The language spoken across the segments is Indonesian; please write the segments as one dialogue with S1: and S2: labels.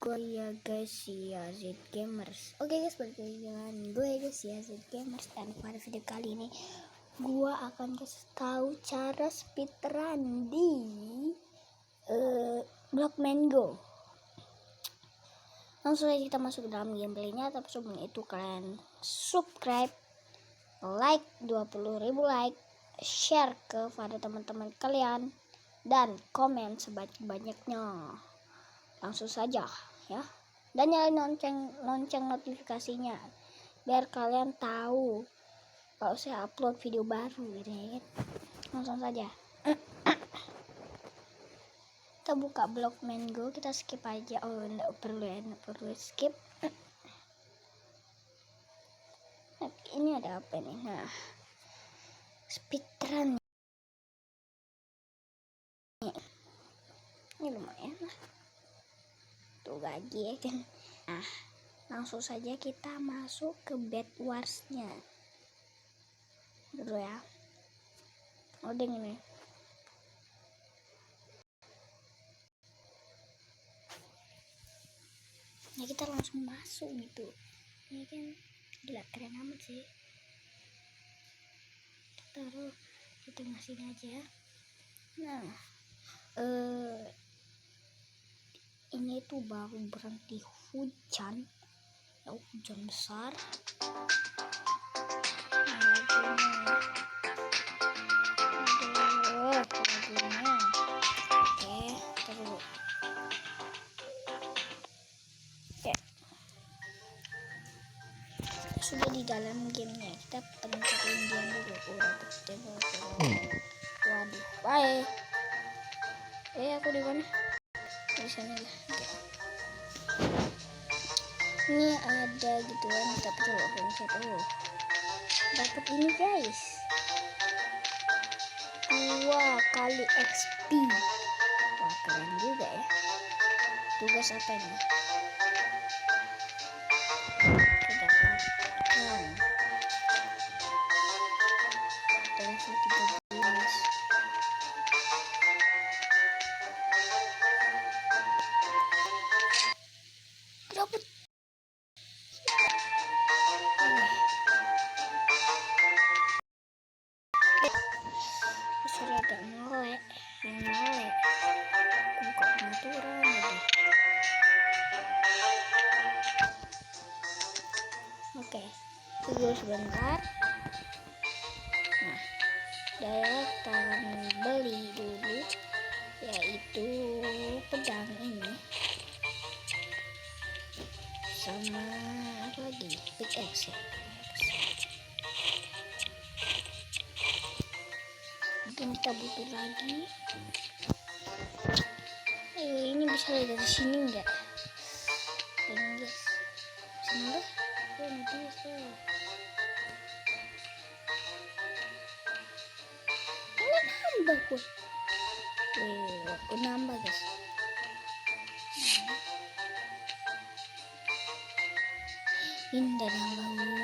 S1: Gue ya guys, ya Z Gamers. Oke guys, balik lagi dengan gue guys ya Z Gamers. Dan pada video kali ini gue akan kasih tahu cara speedrun di Block Mango. Langsung aja kita masuk ke dalam gameplaynya. Tapi sebelum itu kalian subscribe, like 20.000 like, share kepada teman-teman kalian, dan komen sebanyak-banyaknya. Langsung saja ya, dan nyalain lonceng notifikasinya biar kalian tahu kalau saya upload video baru gitu ya. Langsung saja kita buka Block Mango, kita skip aja. Oh, enggak perlu skip. Nah, ini ada apa nih? Nah, speedrun ini lumayan lah tuh gaji ya kan. Nah, langsung saja kita masuk ke Bed Wars-nya dulu ya. Loading ini. Ya kita langsung masuk gitu. Ini kan gila, keren amat sih. Kita taruh di tengah sini aja. Nah, ini tuh baru berhenti hujan. Hujan besar. Lagunya. Oke, terus. Oke. Sudah di dalam gamenya, kita pencarian game dulu. Waduh, bye. Aku di mana? Di sana ya. Ini ada gituan, tapi coba dapat ini guys, 2 kali XP. Wah, keren juga ya. Tugas apa ini? Kedapatan level 13. Dapat. Sudah agak ngelek. Buka pengaturan lagi. Oke, tunggu sebentar. Nah, daftar beli dulu, yaitu pedang ini sama apa lagi, pickaxe ya. Mungkin kita butuh lagi. Ini bisa lihat dari sini enggak? Pengen guys, sini deh. Bisa. Ini nambah gue. Aku nambah guys. Ini udah nambah gue.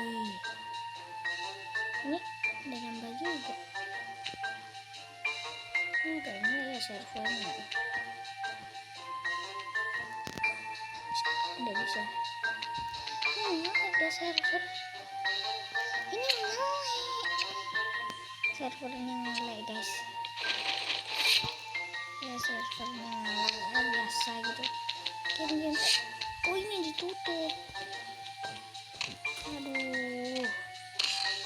S1: Ini udah nambah juga. Ini kayaknya ya servernya. Udah bisa. Ini ada server. Ini servernya ngelek guys. Ya servernya biasa gitu. Game. Oh, ini ditutup. Aduh,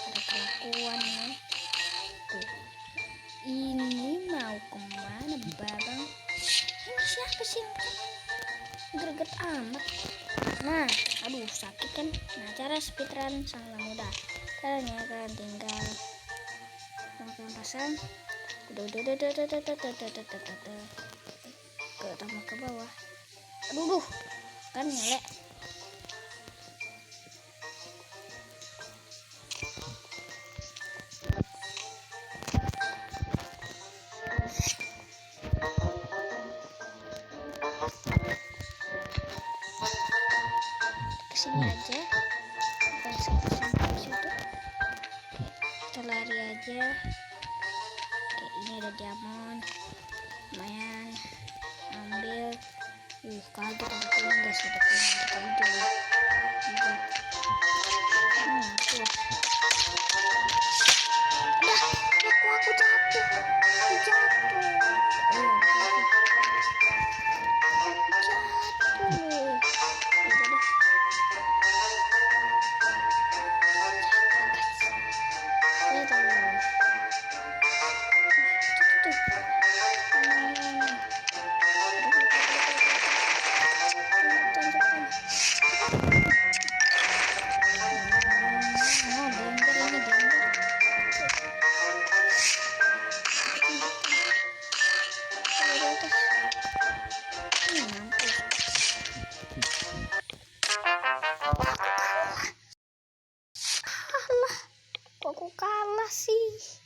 S1: ada kelakuan ya. Tuh, ini mau kemana babang? Ini siapa sih? Greget amat. Nah, aduh sakit kan. Nah, cara speedrun sangat mudah. Caranya kalian tinggal pasang ke tambah ke bawah. Aduh, kan ngelek. Kesini aja, sampai situ. Kita lari aja. Oke, ini ada diamond, lumayan. Ambil Kaget ada kuning guys, ada kuning kita hijau. Tuh. Aku jatuh. Kok aku kalah sih?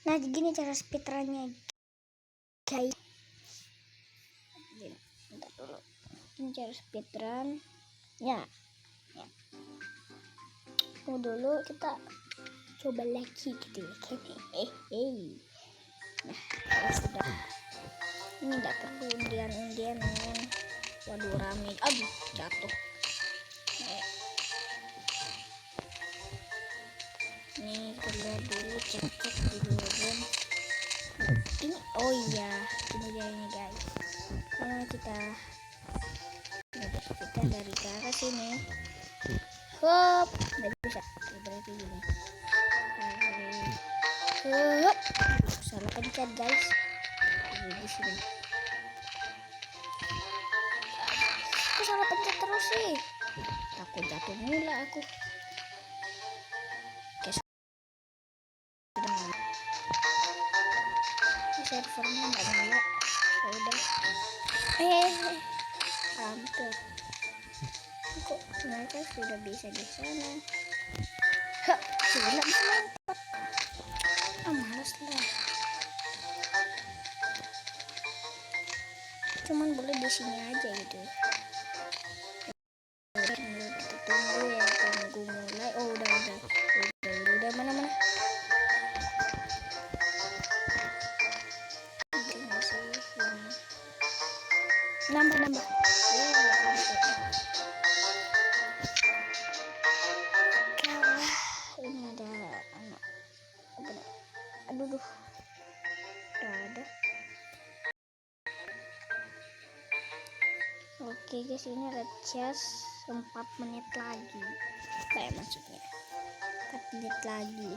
S1: Nah, gini cara speedrunnya guys. Bentar dulu. Ini cara speedrun. Ya. Dulu kita coba lagi gitu ya. Nah, sudah. Ini nggak perlu undian. Waduh, rame. Aduh, jatuh. Nih, kita dulu cek dulu kan. Ini ini dia ini guys. Kita dari ke arah sini. Hop, nggak bisa. Berarti gini. Hop, salah pencet guys. Di sini. Aku salah pencet terus sih. Takut jatuh mula aku. Servernya nggak nyala. Udah. Hampir. Kok mereka sudah bisa di sana? Sudah bisa lompat. Malas lah. Cuman boleh di sini aja gitu. Kita tunggu ya, tunggu mulai. Udah mana. Nambah. Ini ada anak. Aduh. Udah ada. Oke guys, ini ada chest 4 menit lagi. Apa ya maksudnya? 4 menit lagi.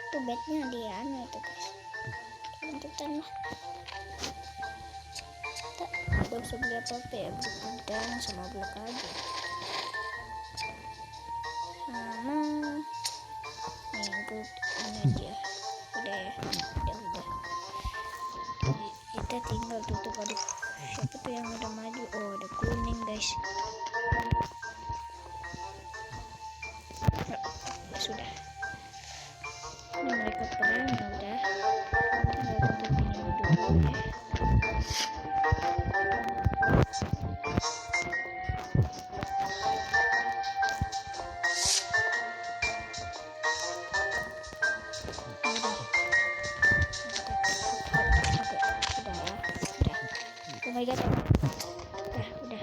S1: Tuh bednya di itu guys. Lanjutan lah. Gak usah beli apa-apa ya, beli pedang sama blok aja. Sama nih ini aja. Udah ya, udah. Kita tinggal tutup. Aduh, siapa tuh yang udah maju? Oh, ada kuning guys. Sudah. Ini mereka perang ya udah. Tinggal tutup ini dulu ya. Oh my god. Udah.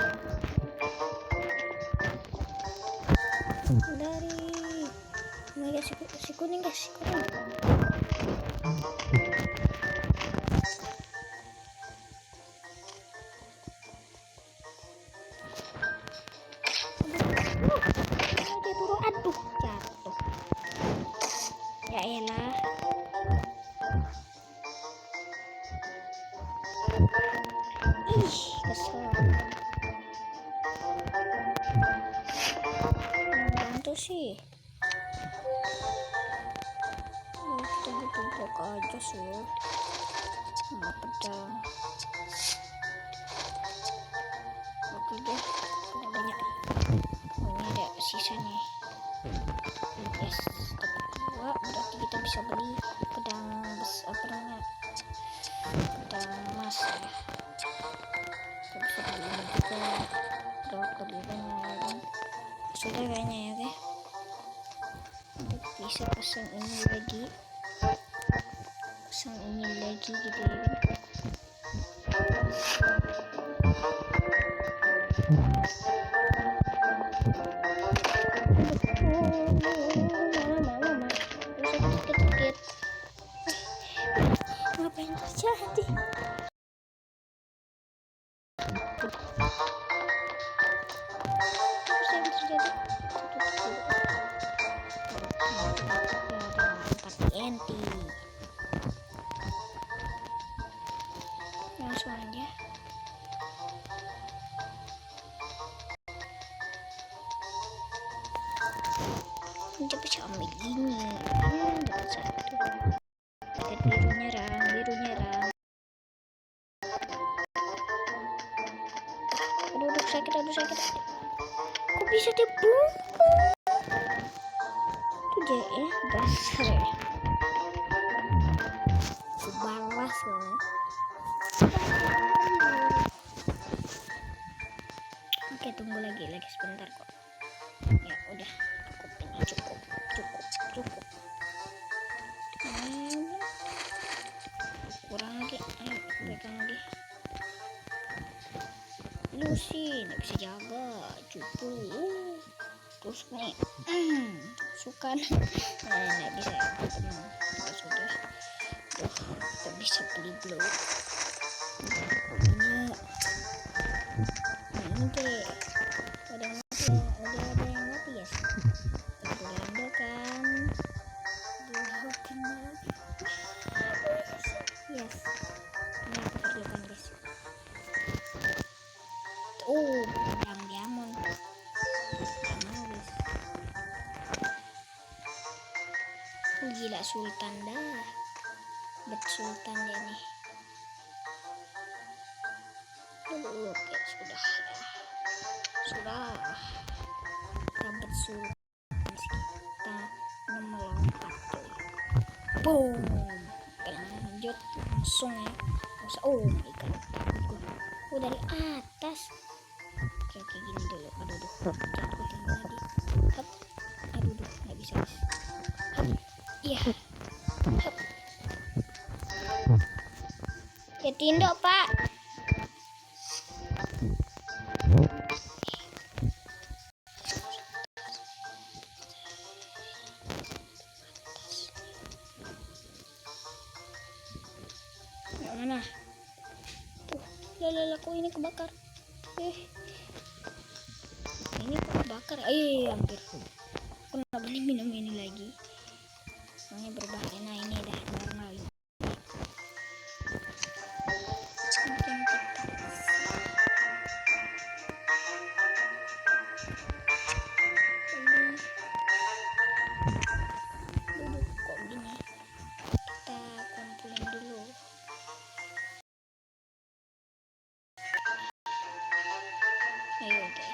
S1: Dari. Oh my god, si kuning guys, dia buru, aduh, jatuh. Ya elah. Kesel. Bantu sih. Kita butuh blok aja sih. Nggak pedang. Oke deh, udah banyak. Ini ada sisa nih. Yes, dapat 2. Berarti kita bisa beli pedang pedang emas ya. Kita bisa beli ini juga. Udah belinya lagi. Sudah kayaknya ya guys. Bisa pasang ini lagi gitu ya kan. Sakit. Apa yang terjadi? TNT langsung aja. Kita bisa ambil ini. Dapat satu. Biru nyerang. Aduh sakit. Kok bisa dibungkus? Tuh JE dasar ya. Balas loh. Oke, tunggu lagi sebentar kok. Ya udah, cukup. Kurang lagi, ayo pegang lagi. Lu sih nggak bisa jaga, cukup. Terus nih, suka nggak bisa tenang. Sudah, nggak bisa beli blok. Ini deh. Ada yang mati ya. Kan. Yes. Ini aku kerjakan guys. Yang diamond guys. Gila sultan dah. Sultan dia nih. Oke, sudah. Dapat sultan. Kita melompat. Boom. Lanjut langsung ya. Oh my god. Dari atas. Oke, gini dulu. Aduh. Jatuh tinggi lagi. Hap. Aduh, nggak bisa guys. Hap. Iya. Hap. Ya tindak pak. Mana? Lala kok ini kebakar? Ini kok kebakar? Hampir. Aku nggak boleh minum ini lagi. Soalnya berbahaya. Nah ini dah normal. Kok gini? Kita kumpulin dulu. Ayo, oke.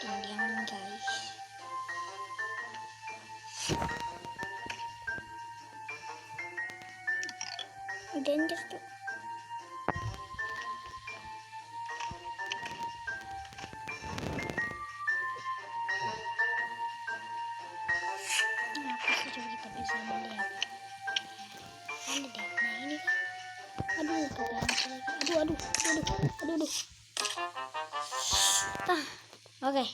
S1: Diam guys. Danger tuh. Apa sih coba kita bisa melihat? Ada deh. Nah ini kan. Aduh. Oke.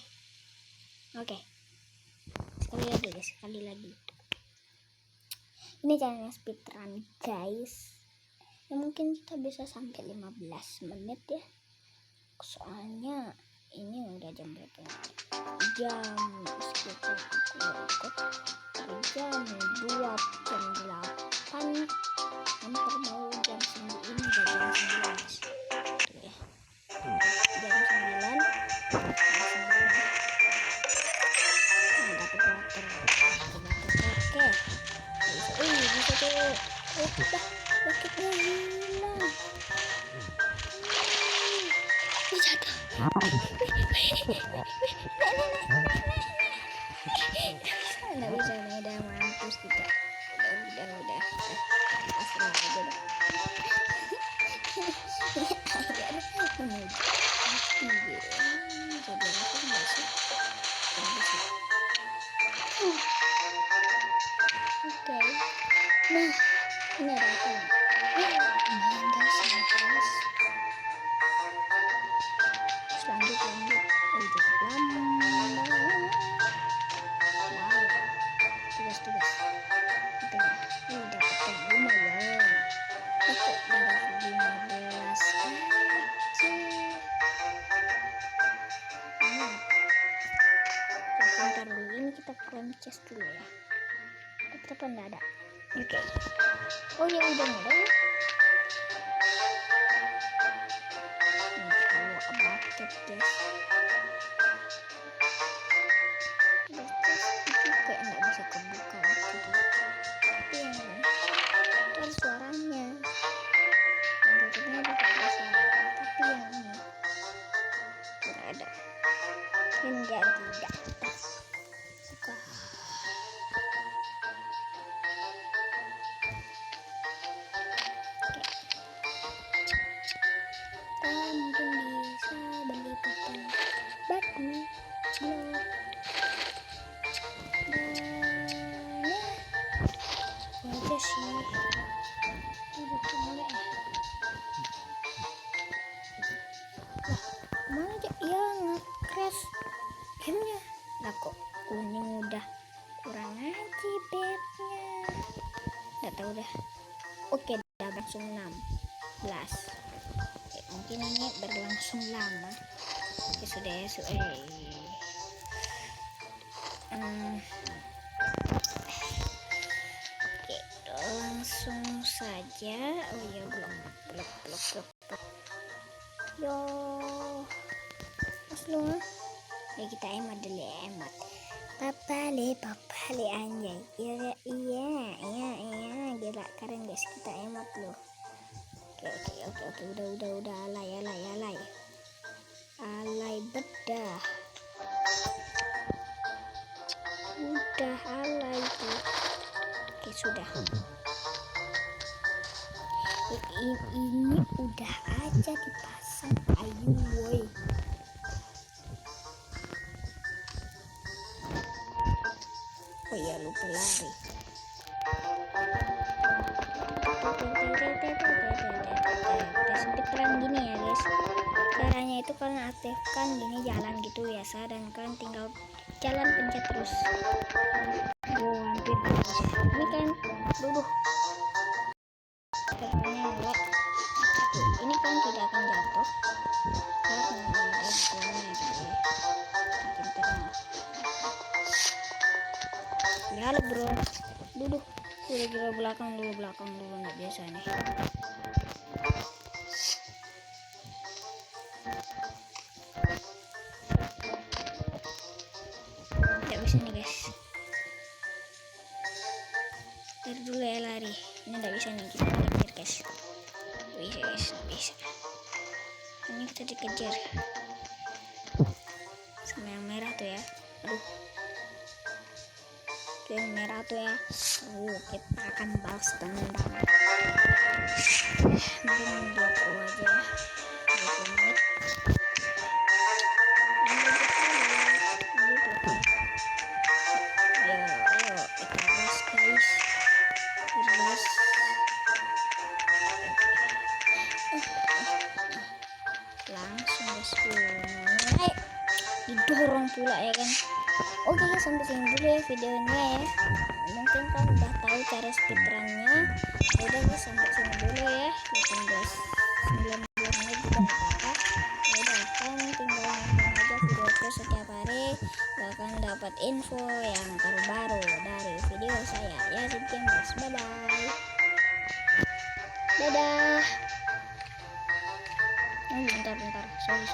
S1: Sekali lagi. Ini caranya speedrun guys. Ya mungkin kita bisa sampai 15 menit ya. Soalnya ini udah jam berapa ya? Jam sekitar jam 2:08. Hampir mau jam 9. Ini udah jam 11. Tuh ya. Jam 9. Dapat water. Oke. Bisa tuh. Rakitnya hilang. Jatuh. Nggak bisa nih, udah mampus kita. Udah. Asal aja dah. Jadi aku nggak sih. Oke. Nah, ini ada kan nggak ada. Oke. Oh ya udah mulai. Ini kalau bucket guys. Itu kayak nggak bisa kebuka gitu. Tapi yang ini itu ada suaranya. Yang tutupnya juga ada suara. Tapi yang ini nggak ada. Hingga tidak terbuka. Mungkin bisa beli papan batu blok dan ya aja sih. Udah mulai ya. Lah mana aja ya nge-crash gamenya. Lah kok kuning udah kurang aja bednya. Nggak tahu dah. Oke udah langsung 16. Mungkin ini berlangsung lama ya sudah ya oke langsung saja. Oh ya blok yo langsung ya kita emat dulu papale anjay iya gila keren guys kita emat loh. Oke, udah alay bedah udah alay tuh. Oke sudah ini udah aja dipasang ayo woi. Oh ya lupa lari. Seperti perang gini ya guys, caranya itu kalian aktifkan gini jalan gitu biasa dan kalian tinggal jalan pencet terus. Hampir ini kan duduk caranya enggak ini kan tidak akan jatuh karena ada bukunya gitu ya. Halo bro, duduk udah belakang dulu nggak biasa nih. Nggak bisa nih guys, dari dulu ya lari. Ini nggak bisa nih, kita dikejar guys. Bisa ini kita dikejar sama yang merah tuh ya. Aduh tuh yang merah tuh ya. Kita akan balas dendam. Mungkin 20 aja 20 menit. Ayo kita gas guys. Langsung guys didorong pula ya kan. Oke sampai sini dulu ya videonya ya. Mungkin kan udah tahu cara speedrunnya. Udah guys sampai sini dulu ya. 19 menit juga nggak apa-apa. Udah kan tinggal nonton aja video setiap hari, bahkan dapat info yang terbaru dari video saya ya. Sekian guys, bye bye. Dadah. Bentar sorry